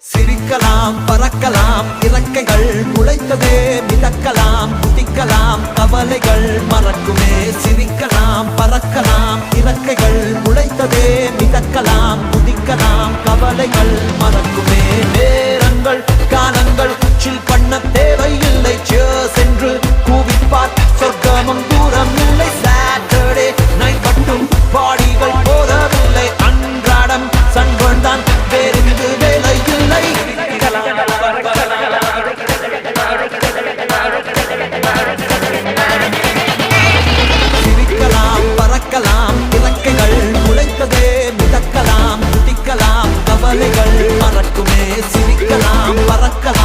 சிரிக்கலாம் பறக்கலாம் இறக்கைகள் முளைத்ததே மிதக்கலாம் குதிக்கலாம் கவலைகள் மறக்குமே சிரிக்கலாம் பறக்கலாம் இறக்கைகள் முளைத்ததே மிதக்கலாம் குதிக்கலாம் கவலைகள் மறக்குமே நேரங்கள் காலங்கள் சில் பண்ண தேவையில்லை சென்று கூவிப்பார் சொர்க்கமும் தூரம் இல்லை சாட்டர்டே நைட் மட்டும் பாடிகள் போதவில்லை அன்றாடம் சன்பன் தான் வேறிங்கு வேலை இல்லை சிரிக்கலாம் பறக்கலாம் இறக்கைகள் முளைத்ததே மிதக்கலாம் குதிக்கலாம் கவலைகள் மறக்குமே சிரிக்கலாம் பறக்கலாம்